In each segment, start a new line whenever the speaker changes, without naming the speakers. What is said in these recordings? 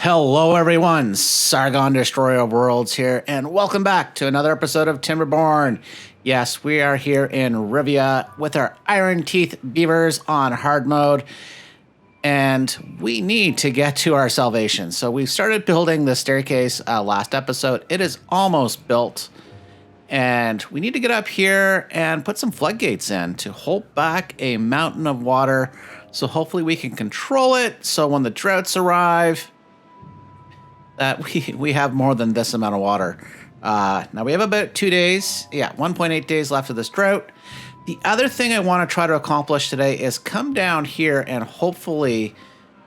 Hello, everyone. Sargon, Destroyer of Worlds here, and welcome back to another episode of Timberborn. Yes, we are here in Rivia with our Iron Teeth Beavers on hard mode, and we need to get to our salvation. So we started building the staircase last episode. It is almost built, and we need to get up here and put some floodgates in to hold back a mountain of water. So hopefully we can control it. So when the droughts arrive, that we have more than this amount of water. Now we have about 2 days. 1.8 days left of this drought. The other thing I want to try to accomplish today is come down here and hopefully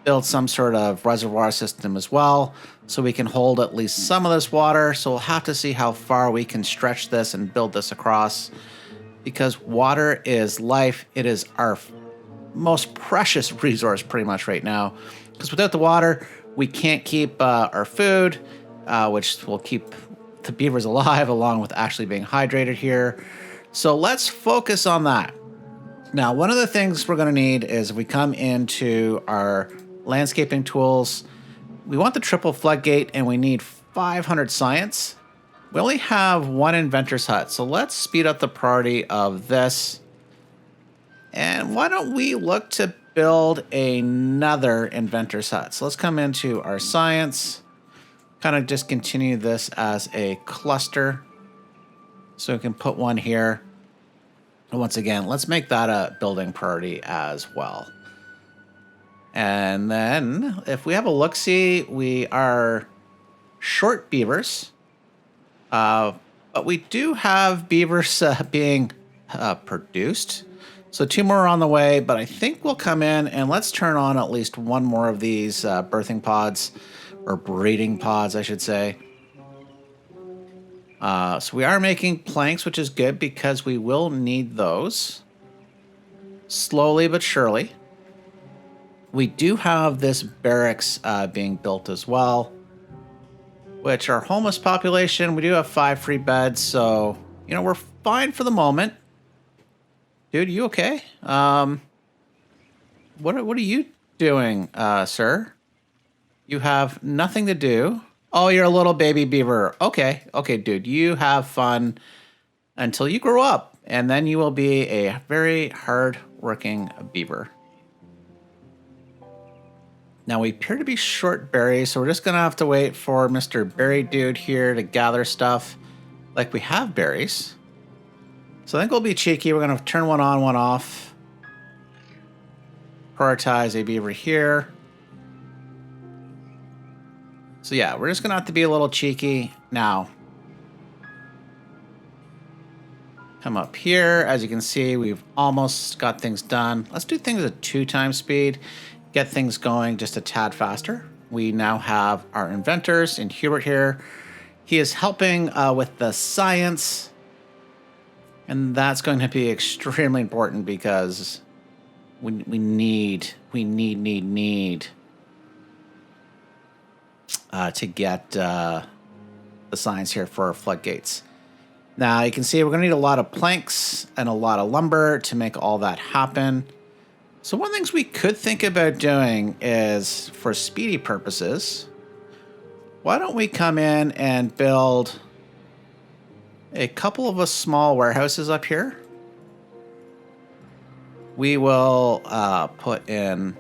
build some sort of reservoir system as well, so we can hold at least some of this water. So we'll have to see how far we can stretch this and build this across, because water is life. It is our most precious resource pretty much right now, because without the water, we can't keep our food, which will keep the beavers alive, along with actually being hydrated here. So let's focus on that. Now, one of the things we're going to need is, if we come into our landscaping tools, we want the triple floodgate, and we need 500 science. We only have one inventor's hut, so let's speed up the priority of this. And why don't we look to build another inventor's hut? So let's come into our science, kind of just continue this as a cluster. So we can put one here. And once again, let's make that a building priority as well. And then if we have a look-see, we are short beavers. But we do have beavers being produced. So 2 more are on the way, but I think we'll come in and let's turn on at least one more of these birthing pods, or breeding pods, I should say. So we are making planks, which is good because we will need those slowly but surely. We do have this barracks being built as well, which our homeless population, we do have 5 free beds, so, you know, we're fine for the moment. Dude, you okay? What are you doing, sir? You have nothing to do. Oh, you're a little baby beaver. Okay, dude, you have fun until you grow up, and then you will be a very hard-working beaver. Now, we appear to be short berries, so we're just gonna have to wait for Mr. Berry Dude here to gather stuff. Like, we have berries. So I think we'll be cheeky. We're going to turn one on, one off. Prioritize a beaver here. So yeah, we're just going to have to be a little cheeky. Now, come up here. As you can see, we've almost got things done. Let's do things at 2 times speed. Get things going just a tad faster. We now have our inventors in Hubert here. He is helping with the science. And that's going to be extremely important because we need to get the science here for our floodgates. Now you can see we're going to need a lot of planks and a lot of lumber to make all that happen. So one of the things we could think about doing is, for speedy purposes, why don't we come in and build a couple of small warehouses up here. We will put in...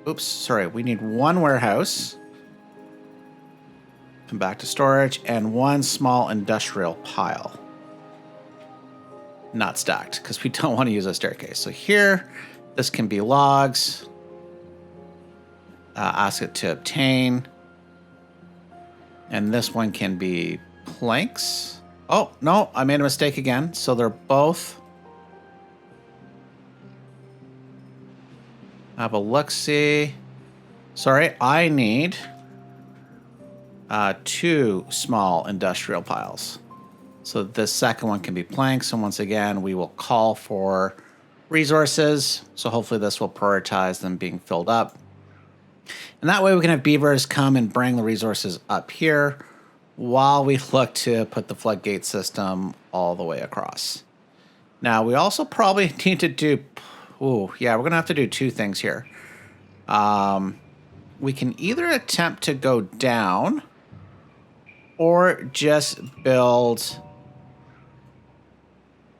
we need 1 warehouse. Come back to storage, and 1 small industrial pile. Not stacked, because we don't want to use a staircase. So here, this can be logs. Ask it to obtain. And this one can be planks. Oh, no, I made a mistake again. So they're both... Have a look-see. Sorry, I need 2 small industrial piles. So this second one can be planks. And once again, we will call for resources. So hopefully this will prioritize them being filled up. And that way we can have beavers come and bring the resources up here, while we look to put the floodgate system all the way across. Now, we also probably need to do... we're going to have to do 2 things here. we can either attempt to go down or just build...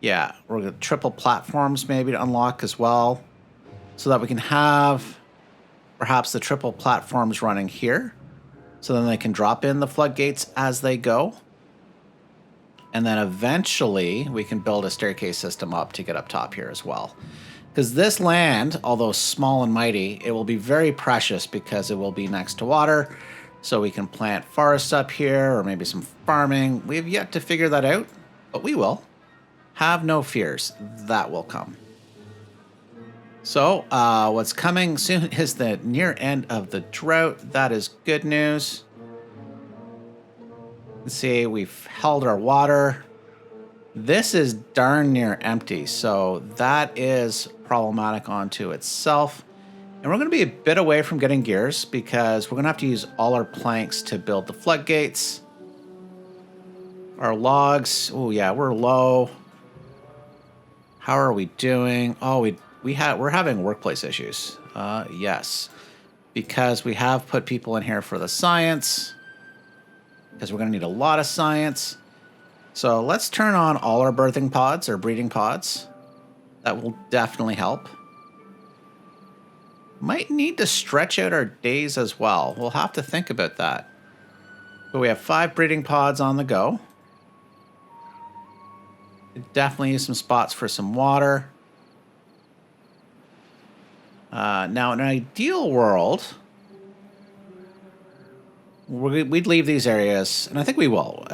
Yeah, we're going to triple platforms maybe to unlock as well, so that we can have perhaps the triple platforms running here, so then they can drop in the floodgates as they go. And then eventually we can build a staircase system up to get up top here as well. Because this land, although small and mighty, it will be very precious because it will be next to water. So we can plant forests up here or maybe some farming. We have yet to figure that out, but we will. Have no fears. That will come. So what's coming soon is the near end of the drought. That is good news. Let's see, we've held our water. This is darn near empty, so that is problematic onto itself. And we're going to be a bit away from getting gears because we're going to have to use all our planks to build the floodgates. Our logs, oh yeah, we're low. How are we doing? Oh, we're having workplace issues. Yes, because we have put people in here for the science, because we're going to need a lot of science. So let's turn on all our birthing pods or breeding pods. That will definitely help. Might need to stretch out our days as well. We'll have to think about that. But we have 5 breeding pods on the go. Definitely use some spots for some water. Now, in an ideal world, we'd leave these areas, and I think we will,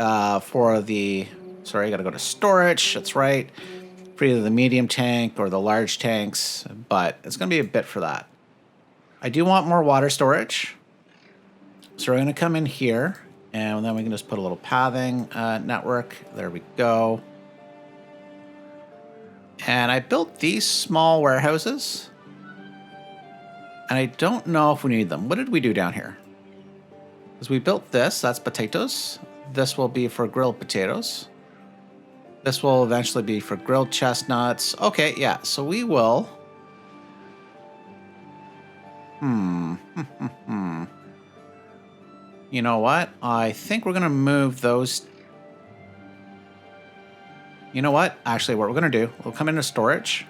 for the... Sorry, I got to go to storage. That's right. For either the medium tank or the large tanks, but it's going to be a bit for that. I do want more water storage. So we're going to come in here, and then we can just put a little pathing network. There we go. And I built these small warehouses. And I don't know if we need them. What did we do down here? Because we built this. That's potatoes. This will be for grilled potatoes. This will eventually be for grilled chestnuts. Okay, yeah. So we will... You know what? I think we're going to move those... You know what? Actually, what we're going to do, we'll come into storage.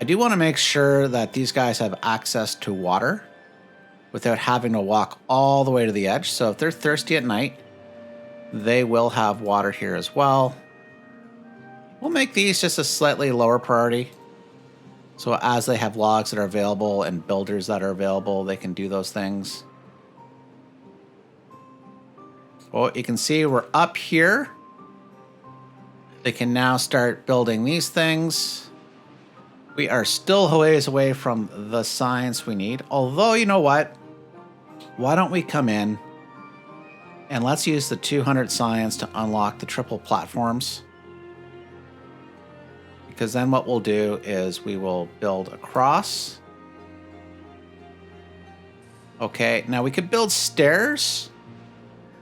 I do want to make sure that these guys have access to water without having to walk all the way to the edge. So if they're thirsty at night, they will have water here as well. We'll make these just a slightly lower priority. So as they have logs that are available and builders that are available, they can do those things. Well, you can see we're up here. They can now start building these things. We are still a ways away from the science we need. Although, you know what? Why don't we come in and let's use the 200 science to unlock the triple platforms. Because then what we'll do is we will build across. Okay, now we could build stairs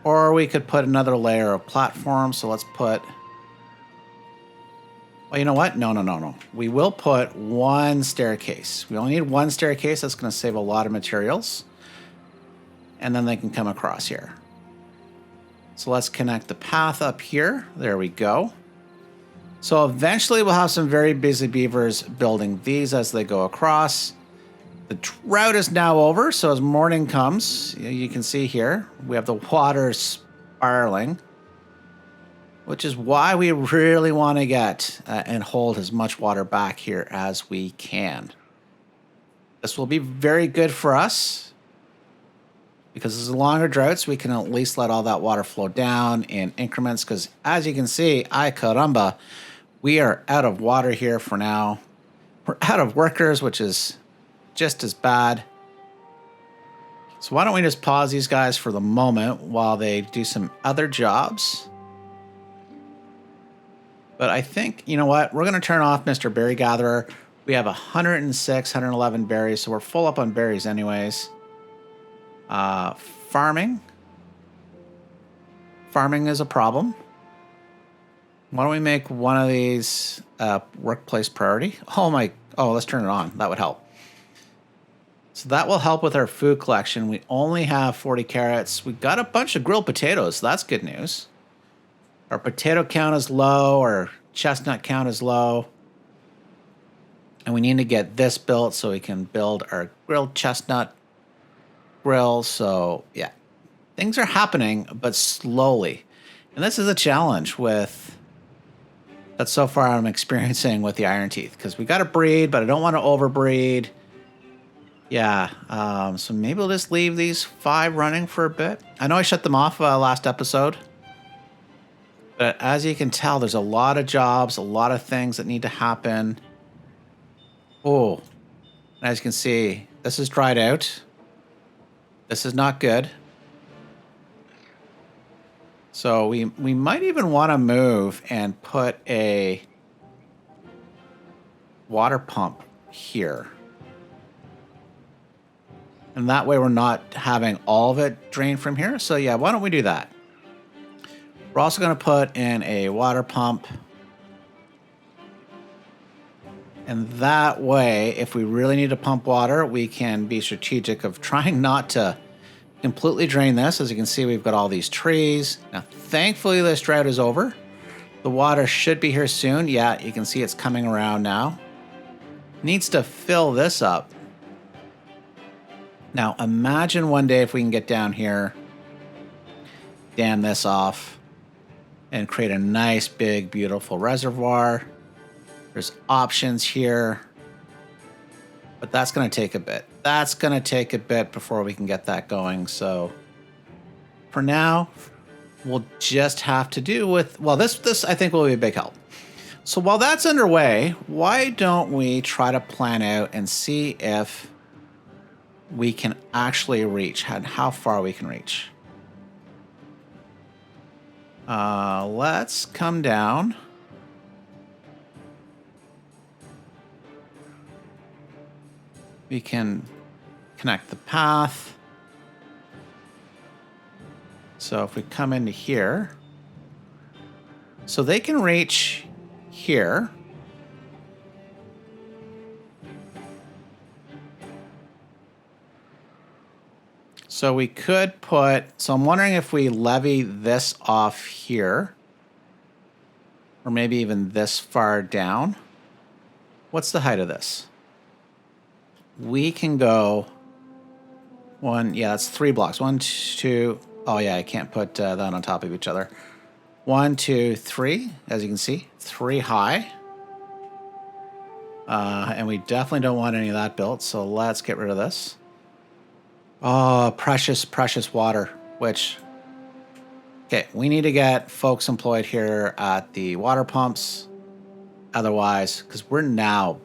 or we could put another layer of platform. So let's put... Well, you know what? No. We will put one staircase. We only need one staircase. That's going to save a lot of materials. And then they can come across here. So let's connect the path up here. There we go. So eventually we'll have some very busy beavers building these as they go across. The drought is now over. So as morning comes, you can see here, we have the water spiraling. Which is why we really want to get and hold as much water back here as we can. This will be very good for us because as longer droughts, we can at least let all that water flow down in increments. Because as you can see, ay caramba, we are out of water here for now. We're out of workers, which is just as bad. So why don't we just pause these guys for the moment while they do some other jobs. But I think, you know what? We're going to turn off Mr. Berry Gatherer. We have 106, 111 berries, so we're full up on berries anyways. Farming. Farming is a problem. Why don't we make one of these workplace priority? Oh, let's turn it on. That would help. So that will help with our food collection. We only have 40 carrots. We got a bunch of grilled potatoes, so that's good news. Our potato count is low, our chestnut count is low. And we need to get this built so we can build our grilled chestnut grill. So yeah, things are happening, but slowly. And this is a challenge that so far I'm experiencing with the iron teeth, because we got to breed, but I don't want to overbreed. Yeah, so maybe we'll just leave these 5 running for a bit. I know I shut them off last episode, but as you can tell, there's a lot of jobs, a lot of things that need to happen. Oh, as you can see, this is dried out. This is not good. So we might even want to move and put a water pump here. And that way we're not having all of it drain from here. So yeah, why don't we do that? We're also going to put in a water pump. And that way, if we really need to pump water, we can be strategic of trying not to completely drain this. As you can see, we've got all these trees. Now, thankfully, this drought is over. The water should be here soon. Yeah, you can see it's coming around now. Needs to fill this up. Now, imagine one day if we can get down here, dam this off, and create a nice, big, beautiful reservoir. There's options here, but that's going to take a bit. That's going to take a bit before we can get that going. So for now, we'll just have to do with, well, this I think will be a big help. So while that's underway, why don't we try to plan out and see if we can actually reach and how far we can reach. Let's come down. We can connect the path. So if we come into here, so they can reach here. So we could put, so I'm wondering if we levy this off here, or maybe even this far down. What's the height of this? We can go yeah, that's 3 blocks. 1, 2, oh yeah, I can't put that on top of each other. 1, 2, 3, as you can see, 3 high. And we definitely don't want any of that built, so let's get rid of this. Oh, precious, precious water, which, okay, we need to get folks employed here at the water pumps. Otherwise, because we're now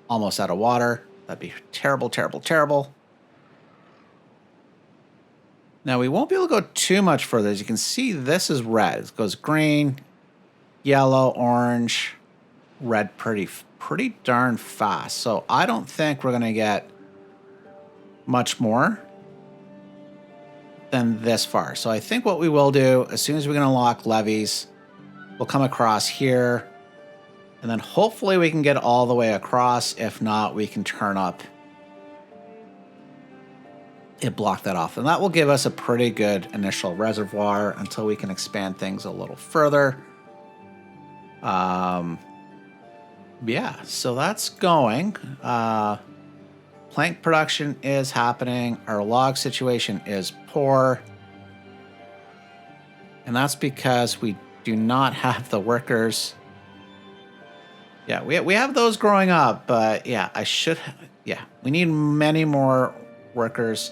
almost out of water. That'd be terrible, terrible, terrible. Now, we won't be able to go too much further. As you can see, this is red. It goes green, yellow, orange, red pretty darn fast. So I don't think we're going to get much more than this far. So I think what we will do, as soon as we can unlock levees, we'll come across here, and then hopefully we can get all the way across. If not, we can turn up and block that off. And that will give us a pretty good initial reservoir until we can expand things a little further. Yeah, so that's going. Plank production is happening. Our log situation is poor. And that's because we do not have the workers. Yeah, we have those growing up, but yeah, we need many more workers.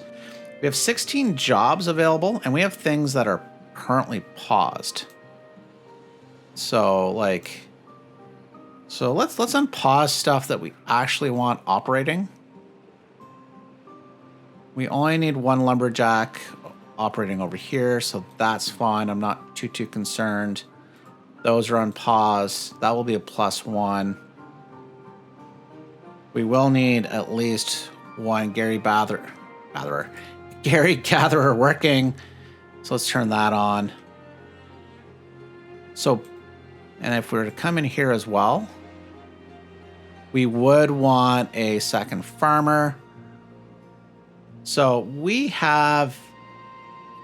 We have 16 jobs available, and we have things that are currently paused. So let's unpause stuff that we actually want operating. We only need 1 lumberjack operating over here, so that's fine. I'm not too concerned. Those are on pause. That will be a +1. We will need at least 1 Gary Gatherer working. So let's turn that on. So, and if we were to come in here as well, we would want a second farmer. So we have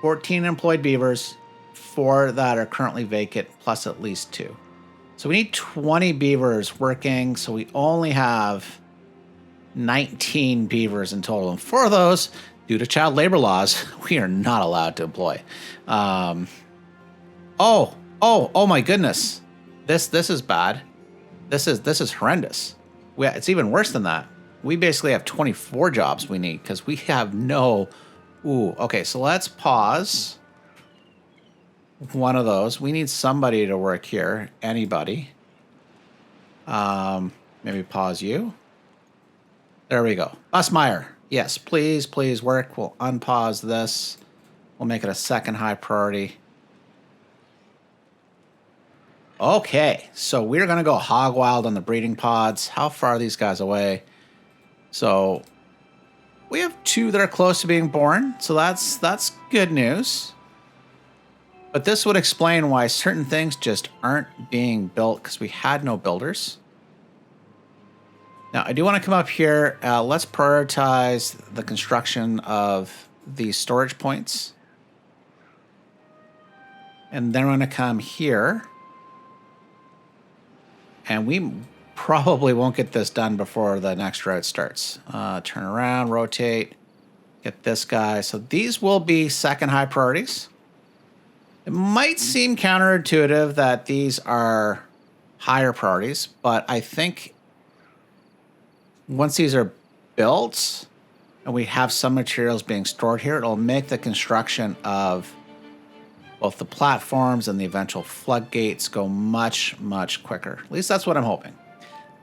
14 employed beavers, 4 that are currently vacant, plus at least 2. So we need 20 beavers working, so we only have 19 beavers in total. And 4 of those, due to child labor laws, we are not allowed to employ. Oh my goodness. This is bad. This is horrendous. It's even worse than that. We basically have 24 jobs we need because we have no... Ooh, okay, so let's pause one of those. We need somebody to work here. Anybody. Maybe pause you. There we go. Busmeyer. Yes, please work. We'll unpause this. We'll make it a second high priority. Okay, so we're going to go hog wild on the breeding pods. How far are these guys away? So we have 2 that are close to being born, so that's good news. But this would explain why certain things just aren't being built because we had no builders. Now, I do want to come up here. Let's prioritize the construction of these storage points. And then we're going to come here. And we probably won't get this done before the next route starts. Turn around, rotate, get this guy. So these will be second high priorities. It might seem counterintuitive that these are higher priorities, but I think once these are built and we have some materials being stored here, it'll make the construction of both the platforms and the eventual floodgates go much quicker. At least that's what I'm hoping.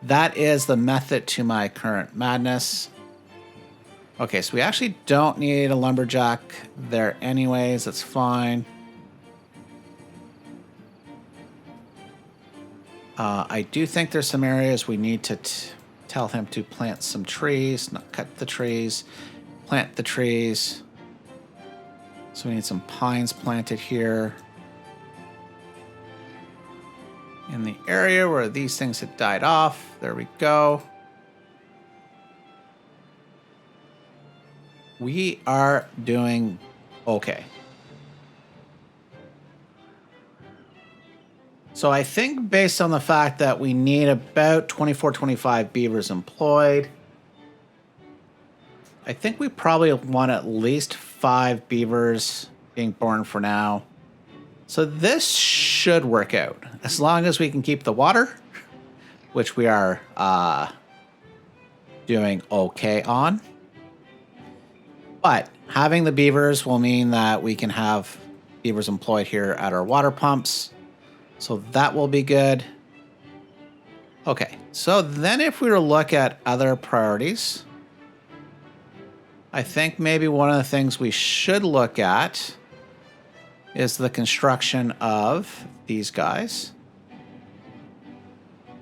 That is the method to my current madness. Okay, so we actually don't need a lumberjack there anyways. That's fine. I do think there's some areas we need to tell him to plant some trees, not cut the trees, plant the trees. So we need some pines planted here. In the area where these things had died off. There we go. We are doing okay. So I think based on the fact that we need about 24, 25 beavers employed, I think we probably want at least 5 beavers being born for now. So this should work out. As long as we can keep the water, which we are doing okay on. But having the beavers will mean that we can have beavers employed here at our water pumps. So that will be good. Okay, so then if we were to look at other priorities, I think maybe one of the things we should look at is the construction of these guys.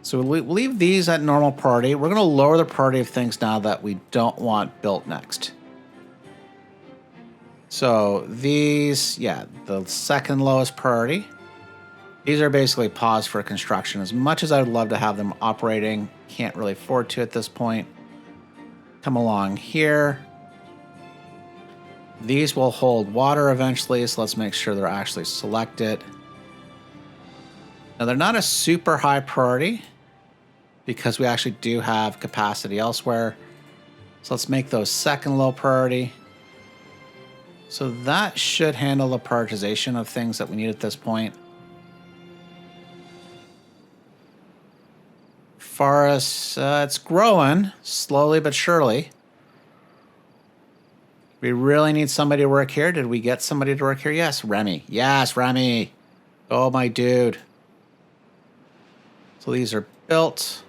So we'll leave these at normal priority. We're going to lower the priority of things now that we don't want built next. So these, yeah, the second lowest priority. These are basically paused for construction. As much as I would love to have them operating, can't really afford to at this point. Come along here. These will hold water eventually, so let's make sure they're actually selected. Now, they're not a super high priority because we actually do have capacity elsewhere. So let's make those second low priority. So that should handle the prioritization of things that we need at this point. Far as it's growing slowly but surely. We really need somebody to work here. Did we get somebody to work here? Yes, Remy. Yes, Remy. Oh, my dude. So these are built.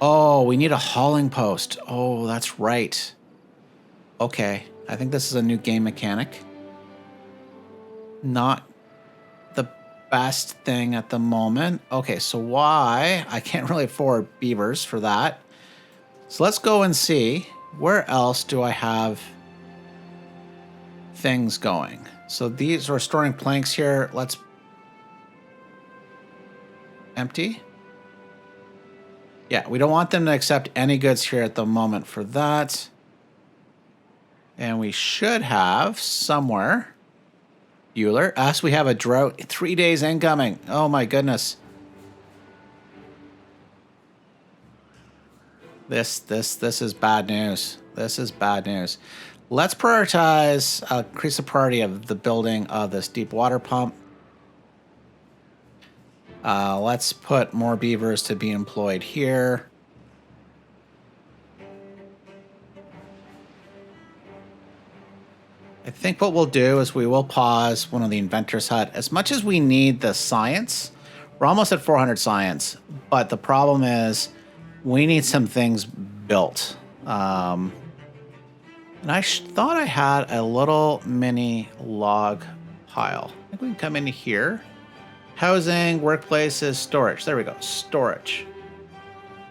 Oh, we need a hauling post. Oh, that's right. Okay. I think this is a new game mechanic. Not the best thing at the moment. Okay, so why? I can't really afford beavers for that. So let's go and see. Where else do I have things going? So these are storing planks here. Let's empty. Yeah, we don't want them to accept any goods here at the moment for that. And we should have somewhere. Euler. Us, we have a drought. 3 days incoming. Oh my goodness. This is bad news. This is bad news. Let's prioritize increase the priority of the building of this deep water pump. Let's put more beavers to be employed here. I think what we'll do is we will pause one of the inventor's hut. As much as we need the science, we're almost at 400 science, but the problem is we need some things built. And I thought I had a little mini log pile. I think we can come into here. Housing, workplaces, storage. There we go. Storage.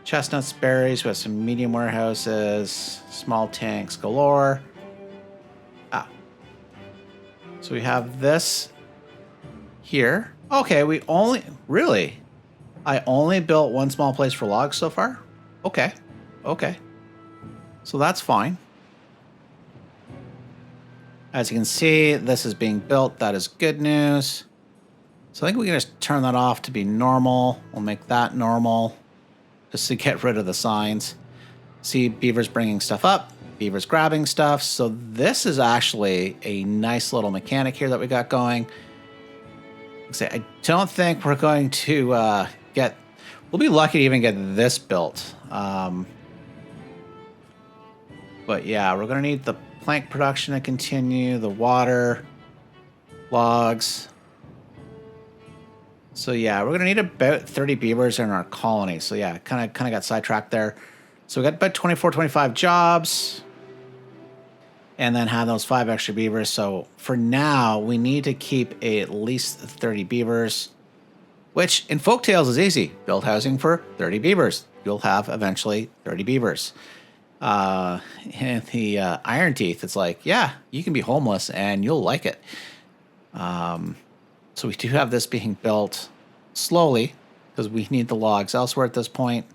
Chestnuts, berries. We have some medium warehouses, small tanks galore. So we have this here. Okay, we only... Really? I only built one small place for logs so far? Okay. Okay. So that's fine. As you can see, this is being built. That is good news. So I think we can just turn that off to be normal. We'll make that normal. Just to get rid of the signs. See, beavers bringing stuff up. Beavers grabbing stuff. So this is actually a nice little mechanic here that we got going. I don't think we're going to get... We'll be lucky to even get this built. But yeah, we're going to need the plank production to continue. The water. Logs. So yeah, we're going to need about 30 beavers in our colony. So yeah, kind of got sidetracked there. So we got about 24, 25 jobs. And then have those 5 extra beavers. So for now, we need to keep at least 30 beavers. Which in Folktails is easy. Build housing for 30 beavers. You'll have eventually 30 beavers. In the Iron Teeth, it's like, yeah, you can be homeless and you'll like it. So we do have this being built slowly. Because we need the logs elsewhere at this point.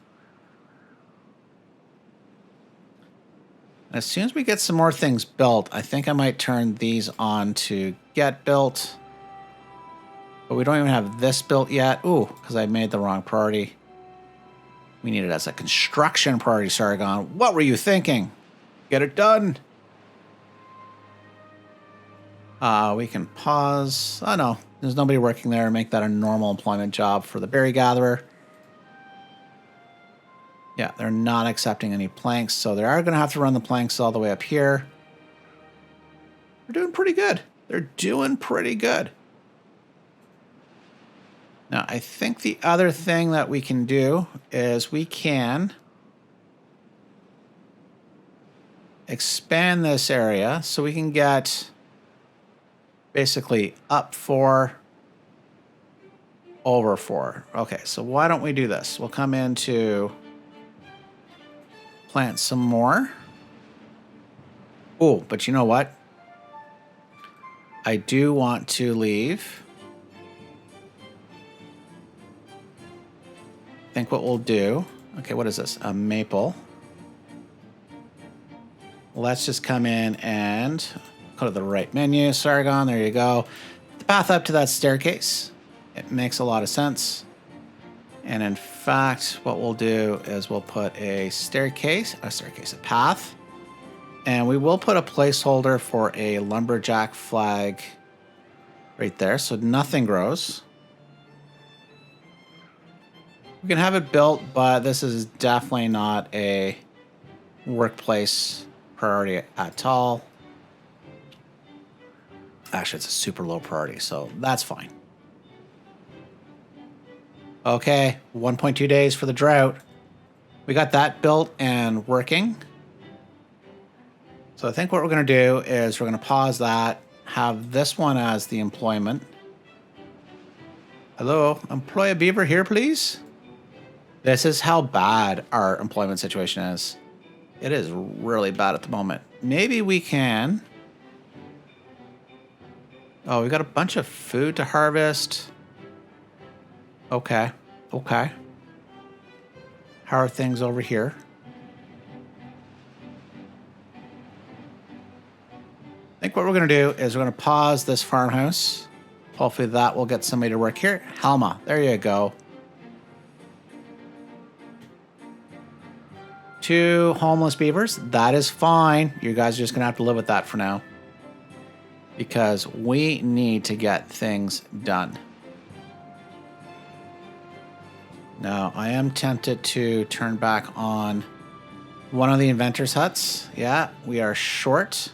As soon as we get some more things built, I think I might turn these on to get built. But we don't even have this built yet. Ooh, because I made the wrong priority. We need it as a construction priority, Sargon. What were you thinking? Get it done. We can pause. Oh, no. There's nobody working there. Make that a normal employment job for the berry gatherer. Yeah, they're not accepting any planks, so they are going to have to run the planks all the way up here. They're doing pretty good. They're doing pretty good. Now, I think the other thing that we can do is we can expand this area so we can get basically up 4, over 4. Okay, so why don't we do this? We'll come into... plant some more. Oh, but you know what? I do want to leave. I think what we'll do... Okay, what is this? A maple. Let's just come in and go to the right menu. Sargon, there you go. The path up to that staircase. It makes a lot of sense. And in fact, what we'll do is we'll put a path. And we will put a placeholder for a lumberjack flag right there. So nothing grows. We can have it built, but this is definitely not a workplace priority at all. Actually, it's a super low priority, so that's fine. Okay, 1.2 days for the drought. We got that built and working. So I think what we're going to do is we're going to pause that, have this one as the employment. Hello, employ a beaver here, please. This is how bad our employment situation is. It is really bad at the moment. Maybe we can... Oh, we got a bunch of food to harvest. Okay. Okay. How are things over here? think what we're going to do is we're going to pause this farmhouse. Hopefully that will get somebody to work here. Helma, there you go. 2 homeless beavers. That is fine. You guys are just going to have to live with that for now. Because we need to get things done. Now, I am tempted to turn back on one of the inventors' huts. Yeah, we are short.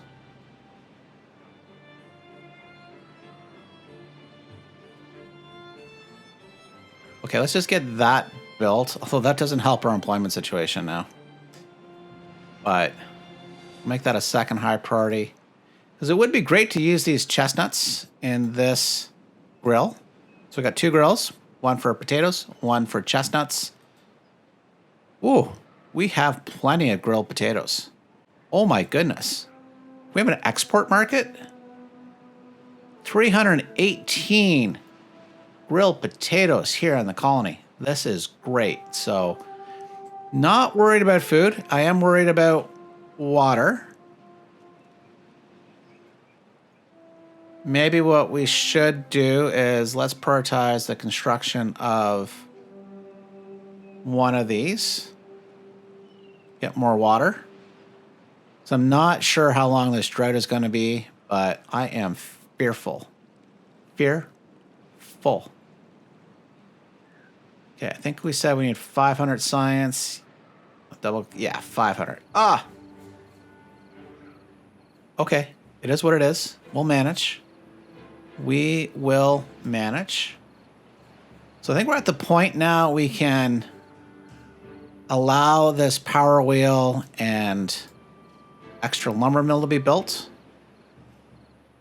Okay, let's just get that built. Although that doesn't help our employment situation now. But make that a second high priority. Because it would be great to use these chestnuts in this grill. So we got 2 grills. One for potatoes, one for chestnuts. Ooh, we have plenty of grilled potatoes. Oh my goodness. We have an export market? 318 grilled potatoes here in the colony. This is great. So, not worried about food. I am worried about water. Maybe what we should do is let's prioritize the construction of one of these. Get more water. So I'm not sure how long this drought is going to be, but I am fearful. Fearful. Okay, I think we said we need 500 science. Yeah, 500. Okay, it is what it is. We'll manage. We will manage. So I think we're at the point now we can allow this power wheel and extra lumber mill to be built.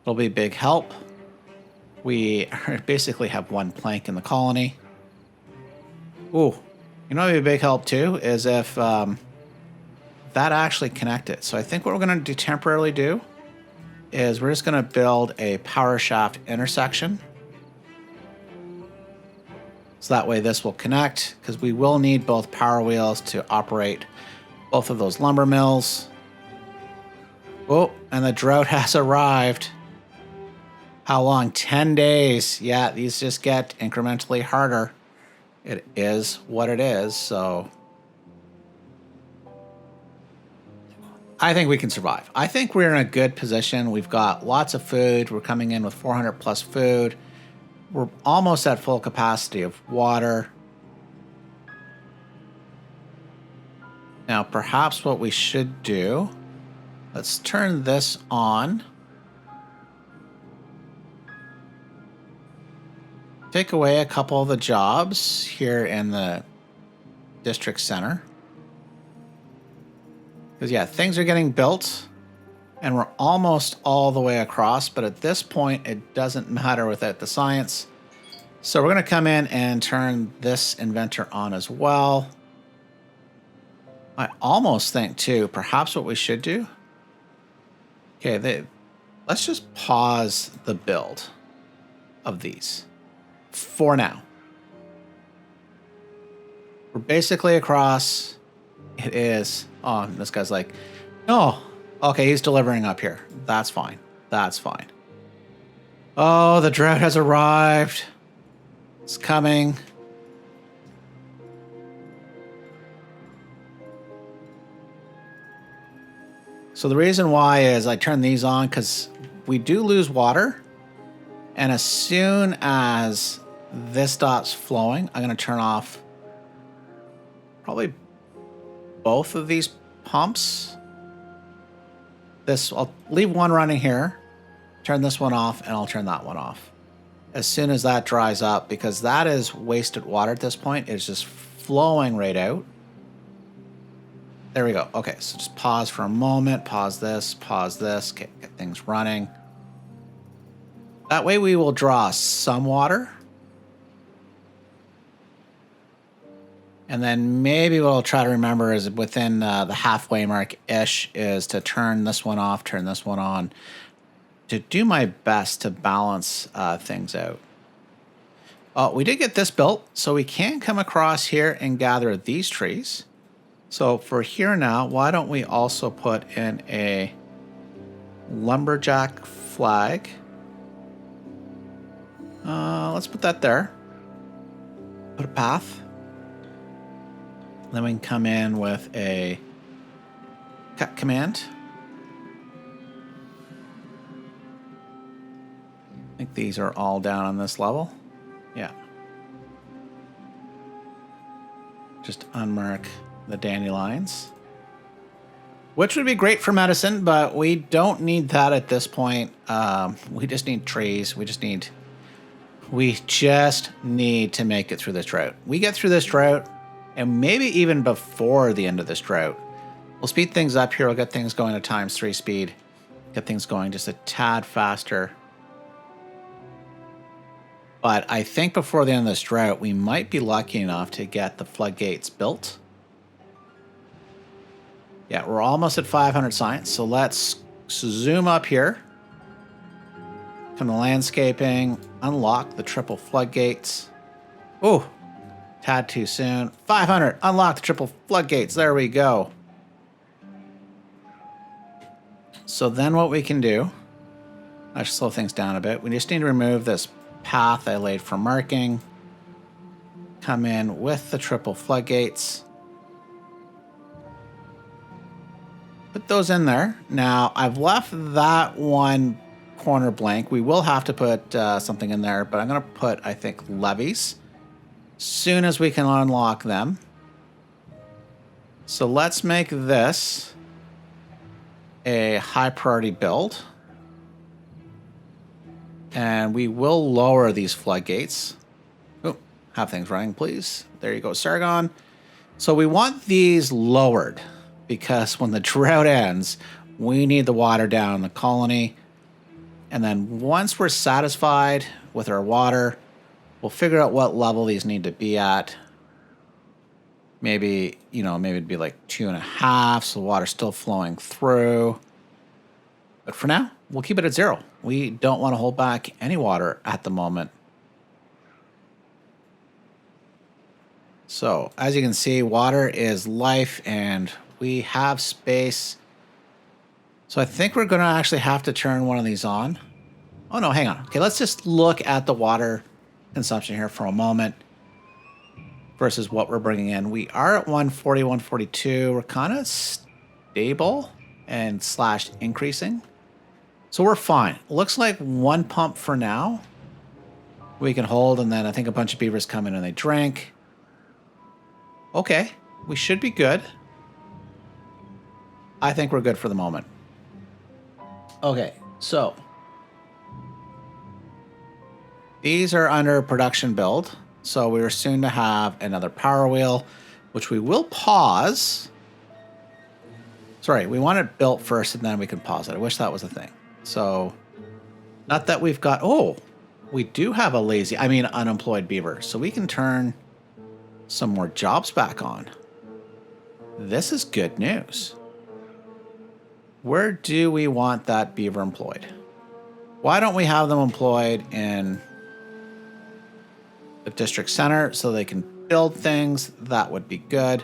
It'll be a big help. We basically have 1 plank in the colony. Ooh, you know what would be a big help too is if that actually connected. So I think what we're going to temporarily do is we're just going to build a power shaft intersection. So that way this will connect, because we will need both power wheels to operate both of those lumber mills. Oh, and the drought has arrived. How long? 10 days. Yeah, these just get incrementally harder. It is what it is, so I think we can survive. I think we're in a good position. We've got lots of food. We're coming in with 400 plus food. We're almost at full capacity of water. Now, perhaps what we should do, let's turn this on. Take away a couple of the jobs here in the district center. Because, yeah, things are getting built, and we're almost all the way across. But at this point, it doesn't matter without the science. So we're going to come in and turn this inventor on as well. I almost think, too, perhaps what we should do. Okay, let's just pause the build of these for now. We're basically across. It is. Oh, this guy's like, no. Okay, he's delivering up here. That's fine. That's fine. Oh, the drought has arrived. It's coming. So the reason why is I turn these on because we do lose water. And as soon as this stops flowing, I'm going to turn off probably both of these pumps. I'll leave one running here, turn this one off, and I'll turn that one off. As soon as that dries up, because that is wasted water at this point. It's just flowing right out. There we go. Okay, so just pause for a moment. Pause this, get things running. That way we will draw some water. And then maybe what I'll try to remember is within the halfway mark-ish is to turn this one off, turn this one on, to do my best to balance things out. We did get this built, so we can come across here and gather these trees. So for here now, why don't we also put in a lumberjack flag. Let's put that there. Put a path. Then we can come in with a cut command. I think these are all down on this level. Yeah. Just unmark the dandelions. Which would be great for medicine, but we don't need that at this point. We just need trees. We just need to make it through this drought. We get through this drought, and maybe even before the end of this drought, we'll speed things up here. We'll get things going at ×3 speed. Get things going just a tad faster. But I think before the end of this drought, we might be lucky enough to get the floodgates built. Yeah, we're almost at 500 science, so let's zoom up here. Come to landscaping, unlock the triple floodgates. Oh, tad too soon. 500, unlock the triple floodgates. There we go. So then what we can do, I should slow things down a bit. We just need to remove this path I laid for marking. Come in with the triple floodgates. Put those in there. Now, I've left that one corner blank. We will have to put something in there, but I'm going to put, I think, levees. Soon as we can unlock them. So let's make this a high priority build. And we will lower these floodgates. Oh, have things running, please. There you go, Sargon. So we want these lowered because when the drought ends, we need the water down in the colony. And then once we're satisfied with our water, we'll figure out what level these need to be at. Maybe, maybe it'd be like 2.5, so the water's still flowing through. But for now, we'll keep it at 0. We don't want to hold back any water at the moment. So, as you can see, water is life, and we have space. So I think we're going to actually have to turn one of these on. Oh, no, hang on. Okay, let's just look at the water consumption here for a moment versus what we're bringing in. We are at 140, 142. We're kind of stable and / increasing. So we're fine. Looks like one pump for now we can hold, and then I think a bunch of beavers come in and they drink. Okay, we should be good. I think we're good for the moment. Okay, so these are under production build. So we are soon to have another power wheel, which we will pause. Sorry, we want it built first and then we can pause it. I wish that was a thing. So, not that we've got, we do have unemployed beaver. So we can turn some more jobs back on. This is good news. Where do we want that beaver employed? Why don't we have them employed in the district center so they can build things? That would be good.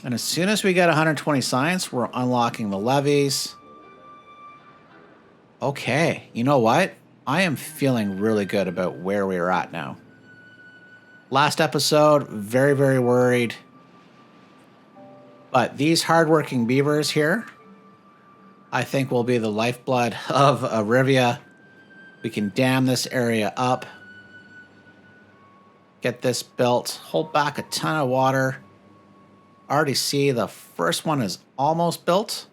And as soon as we get 120 science, we're unlocking the levies. Okay, you know what? I am feeling really good about where we are at now. Last episode, very, very worried. But these hardworking beavers here, I think will be the lifeblood of Rivia. We can dam this area up. Get this built. Hold back a ton of water. Already see the first one is almost built.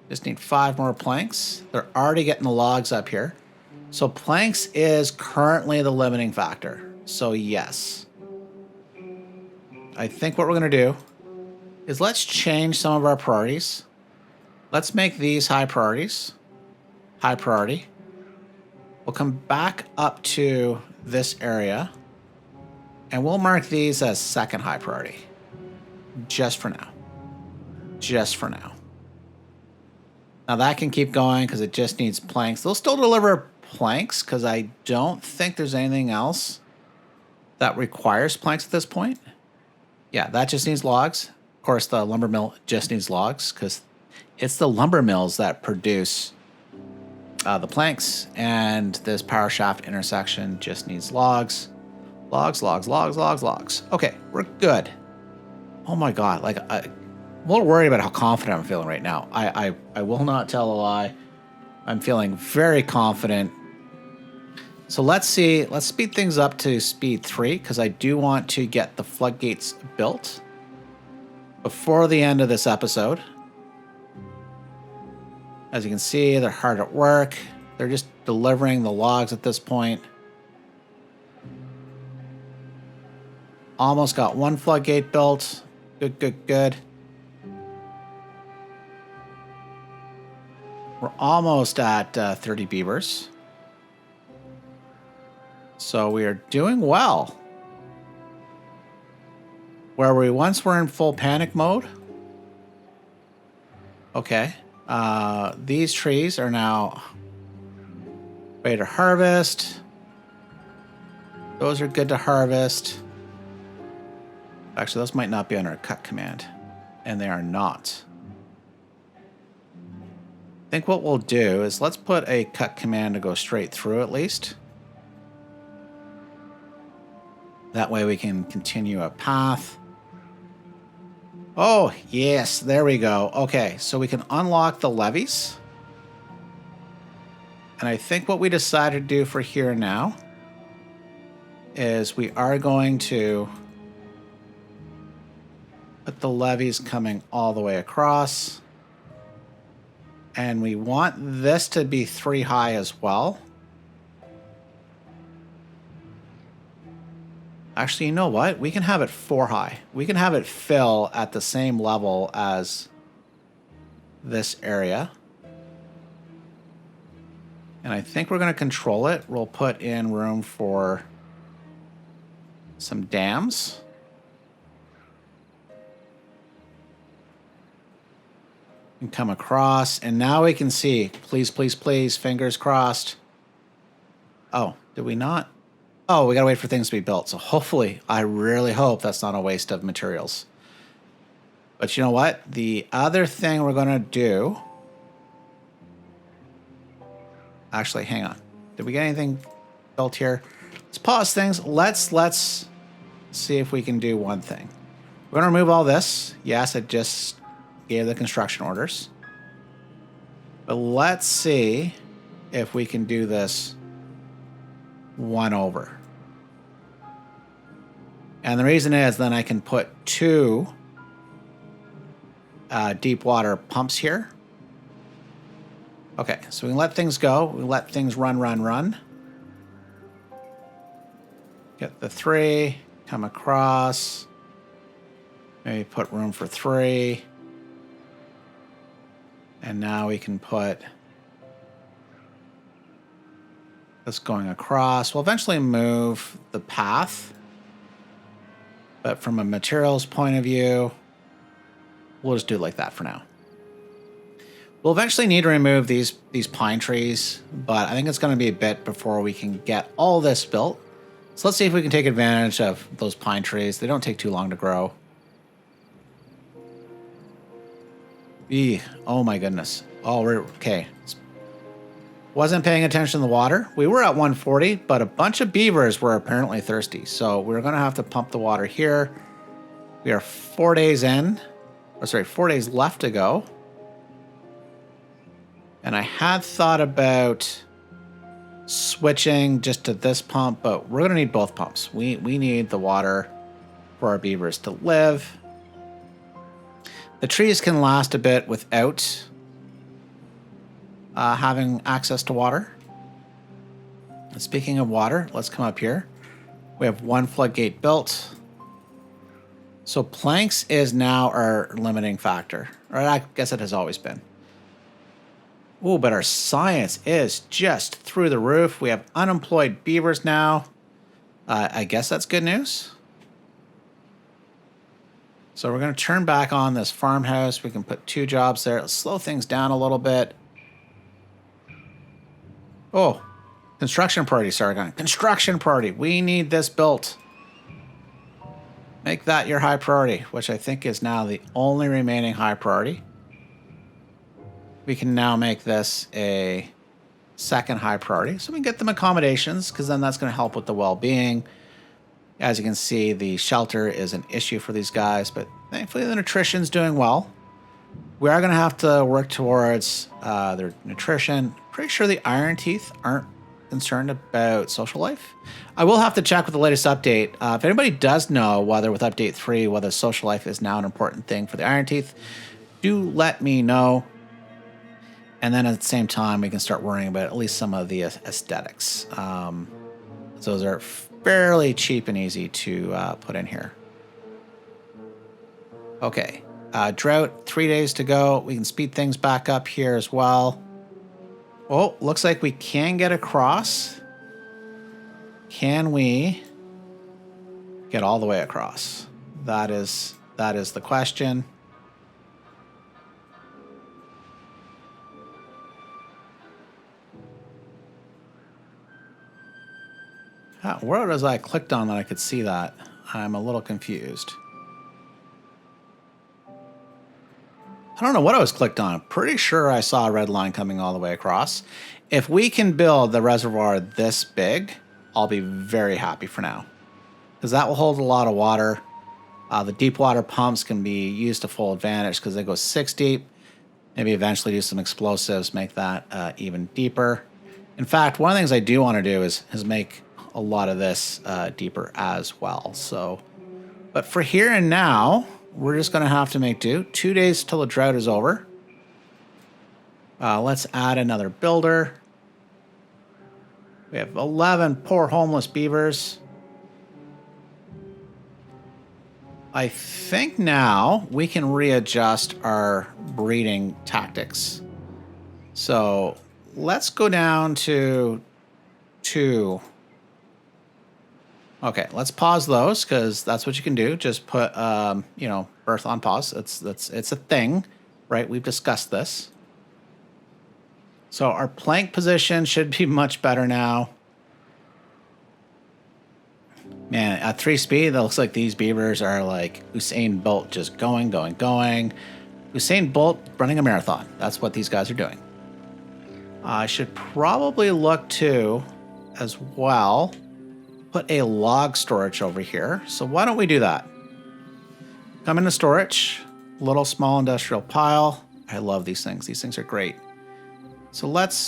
Just need 5 more planks. They're already getting the logs up here. So planks is currently the limiting factor. So yes. I think what we're going to do is let's change some of our priorities. Let's make these high priorities. High priority. We'll come back up to this area. And we'll mark these as second high priority. Just for now. Just for now. Now that can keep going because it just needs planks. They'll still deliver planks because I don't think there's anything else that requires planks at this point. Yeah, that just needs logs. course, the lumber mill just needs logs because it's the lumber mills that produce the planks, and this power shaft intersection just needs logs. Logs, logs, logs, logs, logs. Okay, we're good. Oh my God, like I'm a little worried about how confident I'm feeling right now. I will not tell a lie. I'm feeling very confident. So let's see, let's speed things up to speed 3 because I do want to get the floodgates built before the end of this episode. As you can see, they're hard at work. They're just delivering the logs at this point. Almost got one floodgate built. Good, good, good. We're almost at 30 beavers. So we are doing well. Where we once were in full panic mode. Okay. These trees are now ready to harvest. Those are good to harvest. Actually, those might not be under a cut command. And they are not. I think what we'll do is let's put a cut command to go straight through at least. That way we can continue a path. Oh, yes, there we go. Okay, so we can unlock the levees. And I think what we decided to do for here now is we are going to put the levees coming all the way across. And we want this to be 3 high as well. Actually, you know what? We can have it 4 high. We can have it fill at the same level as this area. And I think we're going to control it. We'll put in room for some dams. And come across. And now we can see. Please, please, please. Fingers crossed. Oh, did we not? Oh, we got to wait for things to be built. So hopefully, I really hope that's not a waste of materials. But you know what? The other thing we're going to do... Actually, hang on. Did we get anything built here? Let's pause things. Let's see if we can do one thing. We're going to remove all this. Yes, it just gave the construction orders. But let's see if we can do this one over. And the reason is then I can put 2 deep water pumps here. Okay, so we can let things go. We let things run, run, run. Get the 3, come across. Maybe put room for 3. And now we can put this going across. We'll eventually move the path. But from a materials point of view, we'll just do it like that for now. We'll eventually need to remove these pine trees, but I think it's going to be a bit before we can get all this built. So let's see if we can take advantage of those pine trees. They don't take too long to grow. Oh my goodness. Oh, we're okay. Wasn't paying attention to the water. We were at 140, but a bunch of beavers were apparently thirsty. So we're going to have to pump the water here. We are 4 days in. Or sorry, 4 days left to go. And I had thought about switching just to this pump, but we're going to need both pumps. We need the water for our beavers to live. The trees can last a bit without having access to water. And speaking of water, let's come up here. We have 1 floodgate built. So planks is now our limiting factor. Or I guess it has always been. Ooh, but our science is just through the roof. We have unemployed beavers now. I guess that's good news. So we're going to turn back on this farmhouse. We can put 2 jobs there. Let's slow things down a little bit. Oh, construction party, Sargon. Construction party. We need this built. Make that your high priority, which I think is now the only remaining high priority. We can now make this a second high priority, so we can get them accommodations, because then that's going to help with the well-being. As you can see, the shelter is an issue for these guys, but thankfully the nutrition's doing well. We are going to have to work towards their nutrition. Pretty sure the Iron Teeth aren't concerned about social life. I will have to check with the latest update. If anybody does know whether with update 3, whether social life is now an important thing for the Iron Teeth, do let me know. And then at the same time, we can start worrying about at least some of the aesthetics. Those are fairly cheap and easy to put in here. Okay. Drought, 3 days to go. We can speed things back up here as well. Oh, looks like we can get across. Can we get all the way across? That is the question. Where was I clicked on that I could see that? I'm a little confused. I don't know what I was clicked on. I'm pretty sure I saw a red line coming all the way across. If we can build the reservoir this big, I'll be very happy for now, because that will hold a lot of water. The deep water pumps can be used to full advantage because they go 6 deep. Maybe eventually do some explosives, make that even deeper. In fact, one of the things I do want to do is make a lot of this deeper as well. So, but for here and now, we're just going to have to make do. 2 days till the drought is over. Let's add another builder. We have 11 poor homeless beavers. I think now we can readjust our breeding tactics. So let's go down to 2. Okay, let's pause those, because that's what you can do. Just put, birth on pause. It's a thing, right? We've discussed this. So our plank position should be much better now. Man, at 3 speed, it looks like these beavers are like Usain Bolt, just going. Usain Bolt running a marathon. That's what these guys are doing. I should probably look to, as well, put a log storage over here. So why don't we do that? Come into storage, little small industrial pile. I love these things. These things are great. So let's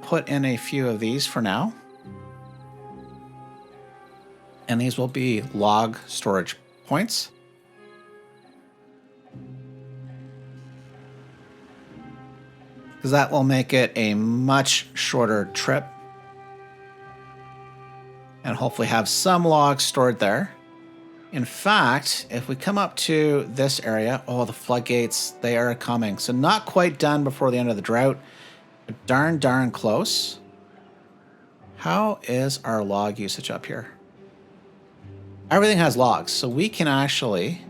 put in a few of these for now. And these will be log storage points. Because that will make it a much shorter trip. And hopefully have some logs stored there. In fact, if we come up to this area, the floodgates, they are coming. So not quite done before the end of the drought, but darn close. How is our log usage up here? Everything has logs, so we can actually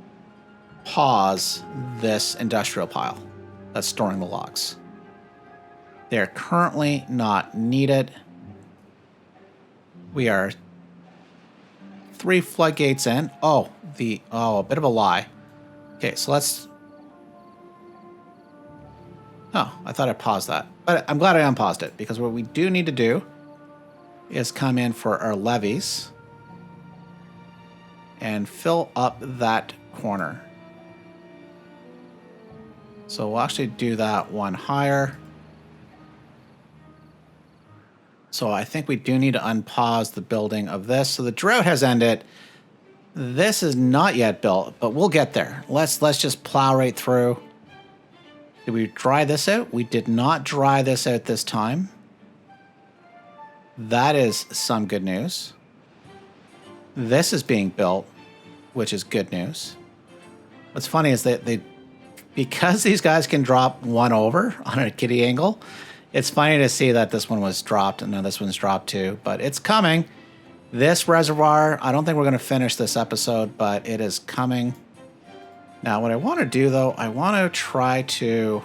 pause this industrial pile that's storing the logs. They're currently not needed. We are 3 floodgates in. A bit of a lie. Okay, so let's... I thought I paused that. But I'm glad I unpaused it, because what we do need to do is come in for our levees and fill up that corner. So we'll actually do that one higher. So I think we do need to unpause the building of this. So the drought has ended. This is not yet built, but we'll get there. Let's just plow right through. Did we dry this out? We did not dry this out this time. That is some good news. This is being built, which is good news. What's funny is that because these guys can drop one over on a kitty angle, it's funny to see that this one was dropped and now this one's dropped too, but it's coming. This reservoir, I don't think we're going to finish this episode, but it is coming. Now, what I want to do, though, I want to try to...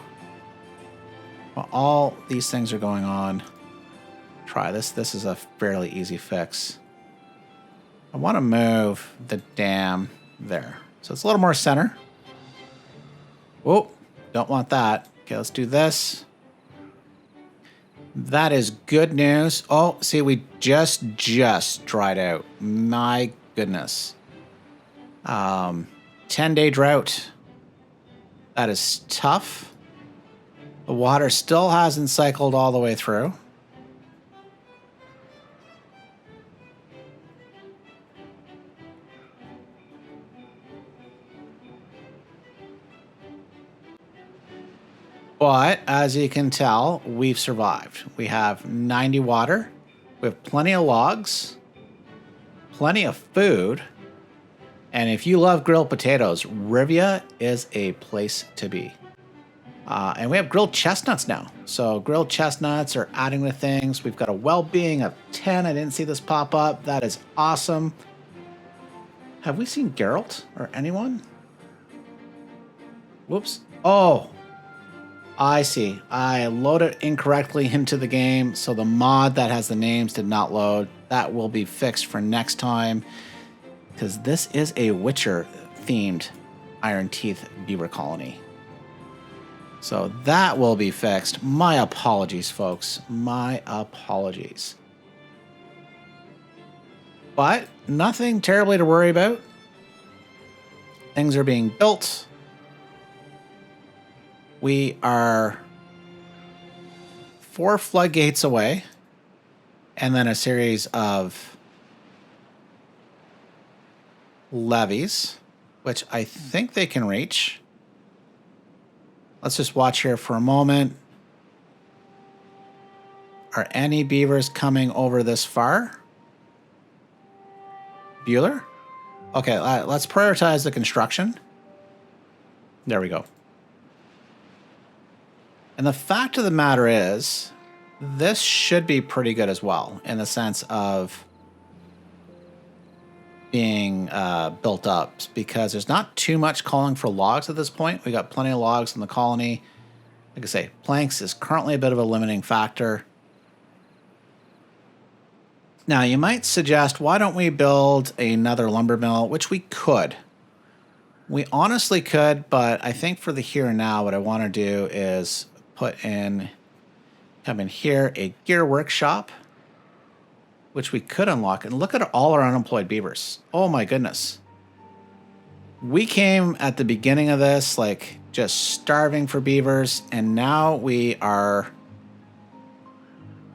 While all these things are going on, try this. This is a fairly easy fix. I want to move the dam there. So it's a little more center. Oh, don't want that. Okay, let's do this. That is good news. Oh, see, we just dried out. My goodness. 10-day drought. That is tough. The water still hasn't cycled all the way through. But as you can tell, we've survived. We have 90 water. We have plenty of logs, plenty of food. And if you love grilled potatoes, Rivia is a place to be. And we have grilled chestnuts now. So grilled chestnuts are adding to things. We've got a well-being of 10. I didn't see this pop up. That is awesome. Have we seen Geralt or anyone? Whoops. Oh, I see. I loaded incorrectly into the game, so the mod that has the names did not load. That will be fixed for next time, because this is a Witcher-themed Iron Teeth beaver colony. So that will be fixed. My apologies, folks. My apologies. But nothing terribly to worry about. Things are being built. We are 4 floodgates away, and then a series of levees, which I think they can reach. Let's just watch here for a moment. Are any beavers coming over this far? Bueller? Okay, let's prioritize the construction. There we go. And the fact of the matter is, this should be pretty good as well, in the sense of being built up, because there's not too much calling for logs at this point. We got plenty of logs in the colony. Like I say, planks is currently a bit of a limiting factor. Now, you might suggest, why don't we build another lumber mill, which we could. We honestly could, but I think for the here and now, what I want to do is come in here, a gear workshop, which we could unlock. And look at all our unemployed beavers. Oh my goodness. We came at the beginning of this, like just starving for beavers, and now we are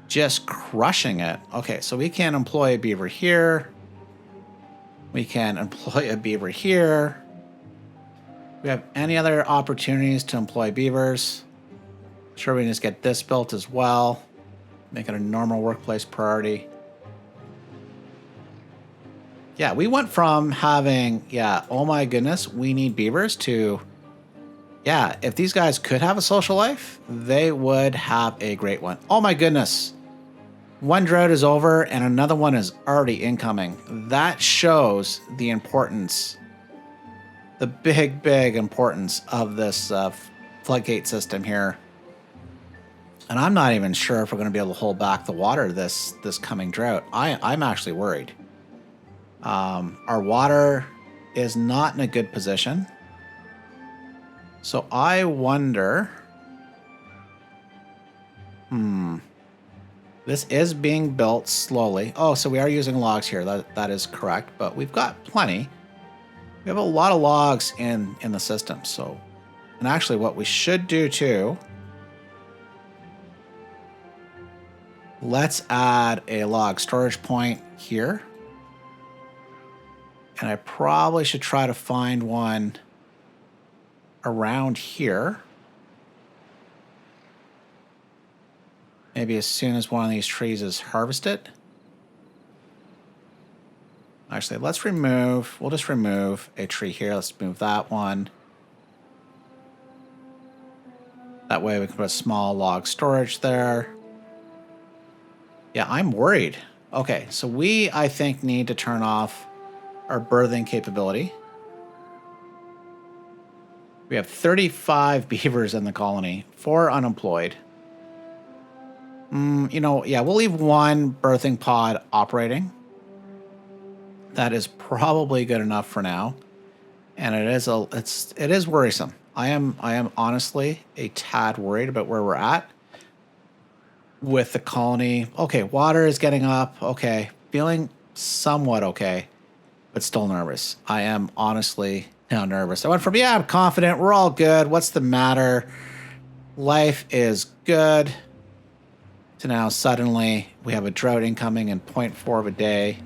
just crushing it. Okay, so we can employ a beaver here. We can employ a beaver here. We have any other opportunities to employ beavers? Sure, we can just get this built as well. Make it a normal workplace priority. Yeah, we went from having, oh my goodness, we need beavers to, if these guys could have a social life, they would have a great one. Oh my goodness. One drought is over and another one is already incoming. That shows the importance, the big importance of this floodgate system here. And I'm not even sure if we're going to be able to hold back the water this coming drought. I'm actually worried. Our water is not in a good position. So I wonder... This is being built slowly. Oh, so we are using logs here. That is correct. But we've got plenty. We have a lot of logs in the system. So, and actually what we should do too... Let's add a log storage point here. And I probably should try to find one around here. Maybe as soon as one of these trees is harvested. Actually, we'll just remove a tree here. Let's move that one. That way we can put a small log storage there. Yeah, I'm worried. Okay, so we, I think, need to turn off our birthing capability. We have 35 beavers in the colony, 4 unemployed. We'll leave one birthing pod operating. That is probably good enough for now. And it is worrisome. I am honestly a tad worried about where we're at with the colony. Okay, water is getting up. Okay, feeling somewhat okay, but still nervous. I am honestly now nervous. I went from, yeah, I'm confident, we're all good, what's the matter? Life is good. To now suddenly we have a drought incoming in 0.4 of a day.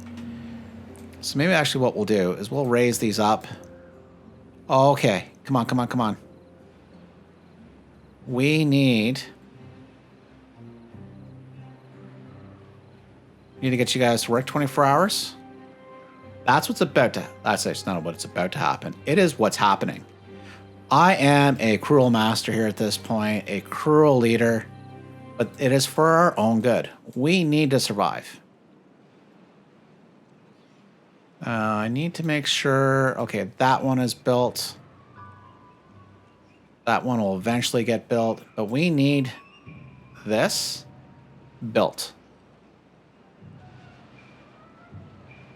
So maybe actually what we'll do is we'll raise these up. Oh, okay, come on. We need to get you guys to work 24 hours. That's what's about to. That's not what's about to happen. It is what's happening. I am a cruel master here at this point, a cruel leader, but it is for our own good. We need to survive. I need to make sure. Okay, that one is built. That one will eventually get built, but we need this built.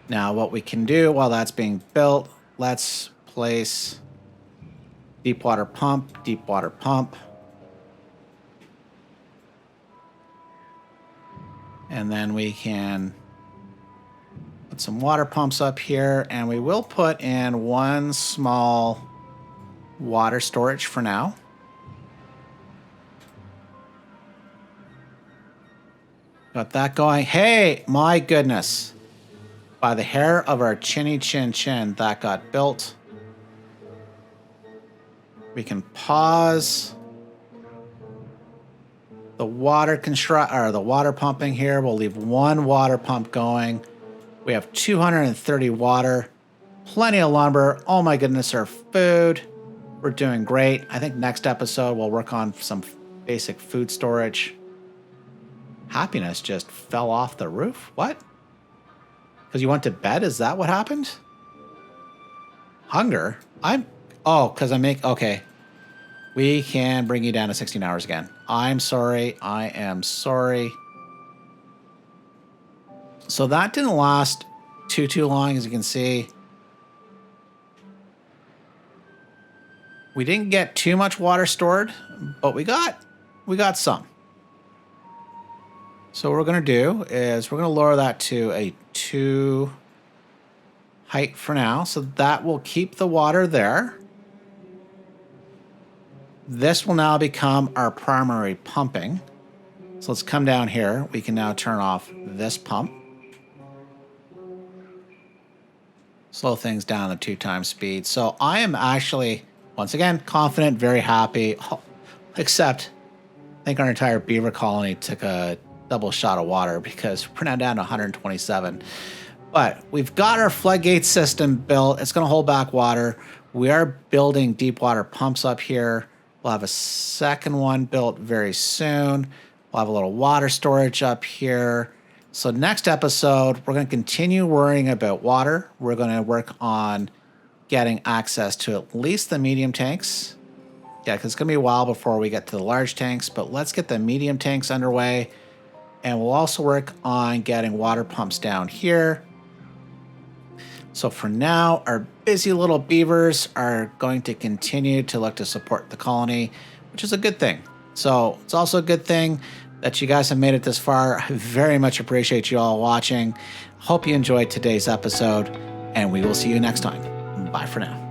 Now, what we can do while that's being built, let's place deep water pump. And then we can put some water pumps up here, and we will put in one small water storage for now. Got that going. Hey, my goodness. By the hair of our chinny chin, that got built. We can pause the water the water pumping here. We'll leave one water pump going. We have 230 water, plenty of lumber. Oh my goodness, our food. We're doing great. I think next episode we'll work on some basic food storage. Happiness just fell off the roof. What? Because you went to bed? Is that what happened? Hunger? Okay. We can bring you down to 16 hours again. I'm sorry. I am sorry. So that didn't last too long, as you can see. We didn't get too much water stored, but we got some. So what we're going to do is we're going to lower that to a 2 height for now. So that will keep the water there. This will now become our primary pumping. So let's come down here. We can now turn off this pump. Slow things down to 2 times speed. So I am actually, once again, confident, very happy. Except I think our entire beaver colony took a double shot of water because we're now down to 127. But we've got our floodgate system built. It's going to hold back water. We are building deep water pumps up here. We'll have a second one built very soon. We'll have a little water storage up here. So next episode, we're going to continue worrying about water. We're going to work on getting access to at least the medium tanks. Yeah, because it's going to be a while before we get to the large tanks, but let's get the medium tanks underway. And we'll also work on getting water pumps down here. So for now, our busy little beavers are going to continue to look to support the colony, which is a good thing. So it's also a good thing that you guys have made it this far. I very much appreciate you all watching. Hope you enjoyed today's episode, and we will see you next time. Bye for now.